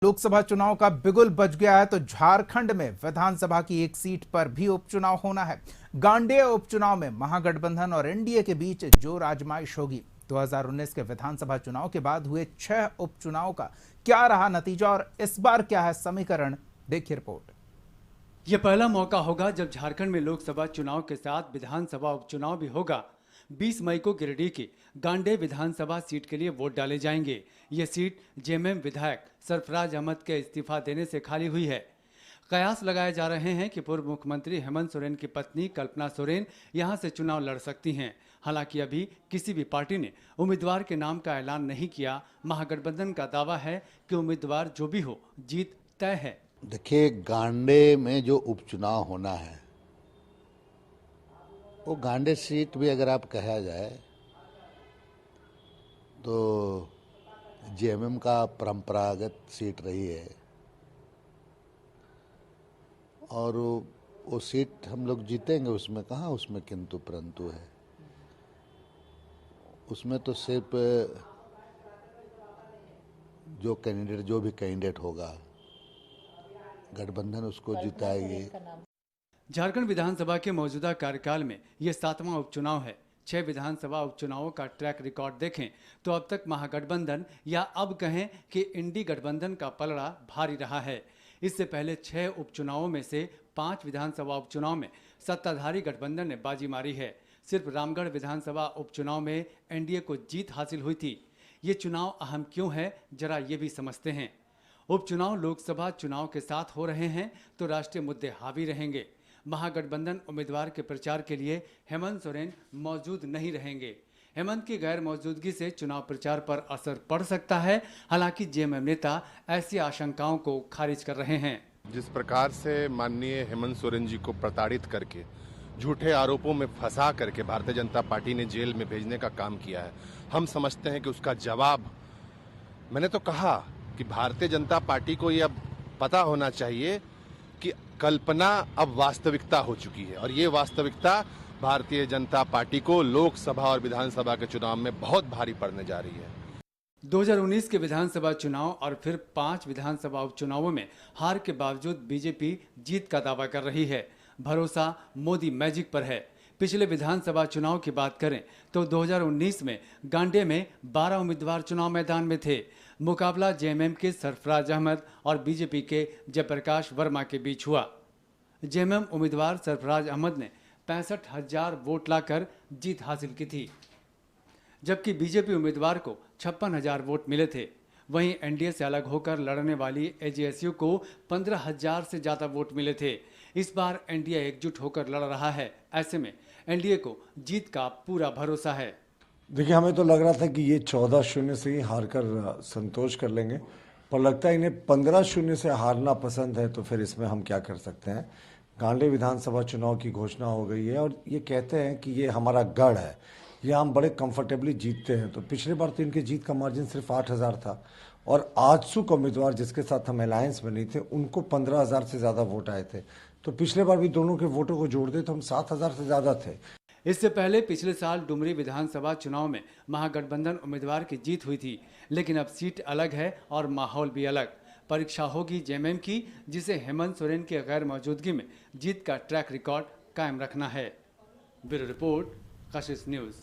लोकसभा चुनाव का बिगुल बज गया है तो झारखंड में विधानसभा की एक सीट पर भी उपचुनाव होना है। गांडेय उपचुनाव में महागठबंधन और एनडीए के बीच जोर आजमाइश होगी। 2019 के विधानसभा चुनाव के बाद हुए 6 उपचुनाव का क्या रहा नतीजा और इस बार क्या है समीकरण, देखिए रिपोर्ट। यह पहला मौका होगा जब झारखंड में लोकसभा चुनाव के साथ विधानसभा उपचुनाव भी होगा। 20 मई को गिरिडीह की गांडेय विधानसभा सीट के लिए वोट डाले जाएंगे। यह सीट जेएमएम विधायक सरफराज अहमद के इस्तीफा देने से खाली हुई है। कयास लगाए जा रहे हैं कि पूर्व मुख्यमंत्री हेमंत सोरेन की पत्नी कल्पना सोरेन यहां से चुनाव लड़ सकती हैं। हालांकि अभी किसी भी पार्टी ने उम्मीदवार के नाम का ऐलान नहीं किया। महागठबंधन का दावा है कि उम्मीदवार जो भी हो, जीत तय है। देखिए, गांडे में जो उपचुनाव होना है वो गांडे सीट भी अगर आप कहा जाए तो जेएमएम का परंपरागत सीट रही है और वो सीट हम लोग जीतेंगे, उसमें कहाँ उसमें किंतु परंतु है। उसमें तो सिर्फ जो भी कैंडिडेट होगा गठबंधन उसको जिताएगी। झारखंड विधानसभा के मौजूदा कार्यकाल में यह 7वां उपचुनाव है। 6 विधानसभा उपचुनावों का ट्रैक रिकॉर्ड देखें तो अब तक महागठबंधन या अब कहें कि इंडी गठबंधन का पलड़ा भारी रहा है। इससे पहले 6 उपचुनावों में से 5 विधानसभा उपचुनाव में सत्ताधारी गठबंधन ने बाजी मारी है। सिर्फ रामगढ़ विधानसभा उपचुनाव में एनडीए को जीत हासिल हुई थी। ये चुनाव अहम क्यों है, जरा ये भी समझते हैं। उपचुनाव लोकसभा चुनाव के साथ हो रहे हैं तो राष्ट्रीय मुद्दे हावी रहेंगे। महागठबंधन उम्मीदवार के प्रचार के लिए हेमंत सोरेन मौजूद नहीं रहेंगे। हेमंत की गैर मौजूदगी से चुनाव प्रचार पर असर पड़ सकता है। हालांकि जेएमएम नेता ऐसी आशंकाओं को खारिज कर रहे हैं। जिस प्रकार से माननीय हेमंत सोरेन जी को प्रताड़ित करके झूठे आरोपों में फंसा करके भारतीय जनता पार्टी ने जेल में भेजने का काम किया है, हम समझते हैं कि उसका जवाब, मैंने तो कहा कि भारतीय जनता पार्टी को ये अब पता होना चाहिए कि कल्पना अब वास्तविकता हो चुकी है और ये वास्तविकता भारतीय जनता पार्टी को लोकसभा और विधानसभा के चुनाव में बहुत भारी पड़ने जा रही है। 2019 के विधानसभा चुनाव और फिर 5 विधानसभा उपचुनावों में हार के बावजूद बीजेपी जीत का दावा कर रही है। भरोसा मोदी मैजिक पर है। पिछले विधानसभा चुनाव की बात करें तो 2019 में गांडे में 12 उम्मीदवार चुनाव मैदान में थे। मुकाबला जेएमएम के सरफराज अहमद और बीजेपी के जयप्रकाश वर्मा के बीच हुआ। जेएमएम उम्मीदवार सरफराज अहमद ने 65,000 वोट लाकर जीत हासिल की थी, जबकि बीजेपी उम्मीदवार को 56,000 वोट मिले थे। वहीं एनडीए से अलग होकर लड़ने वाली एजेएसयू को 15,000 से ज्यादा वोट मिले थे। इस बार एनडीए एकजुट होकर लड़ रहा है। ऐसे में एनडीए को जीत का पूरा भरोसा है। देखिए, हमें तो लग रहा था कि ये 14-0 से ही हार कर संतोष कर लेंगे, पर लगता है इन्हें 15-0 से हारना पसंद है। तो फिर इसमें हम क्या कर सकते हैं। गांडे विधानसभा चुनाव की घोषणा हो गई है और ये कहते हैं कि ये हमारा गढ़ है, ये हम बड़े कंफर्टेबली जीतते हैं। तो पिछले बार तो इनके जीत का मार्जिन सिर्फ 8,000 था और आजसू उम्मीदवार जिसके साथ हम अलायंस बनी थे उनको 15,000 से ज्यादा वोट आए थे। तो पिछले बार भी दोनों के वोटों को जोड़ दे तो हम 7,000 से ज्यादा थे। इससे पहले पिछले साल डुमरी विधानसभा चुनाव में महागठबंधन उम्मीदवार की जीत हुई थी, लेकिन अब सीट अलग है और माहौल भी अलग। परीक्षा होगी जेएमएम की, जिसे हेमंत सोरेन की गैर मौजूदगी में जीत का ट्रैक रिकॉर्ड कायम रखना है। ब्यूरो रिपोर्ट, कशिश न्यूज़।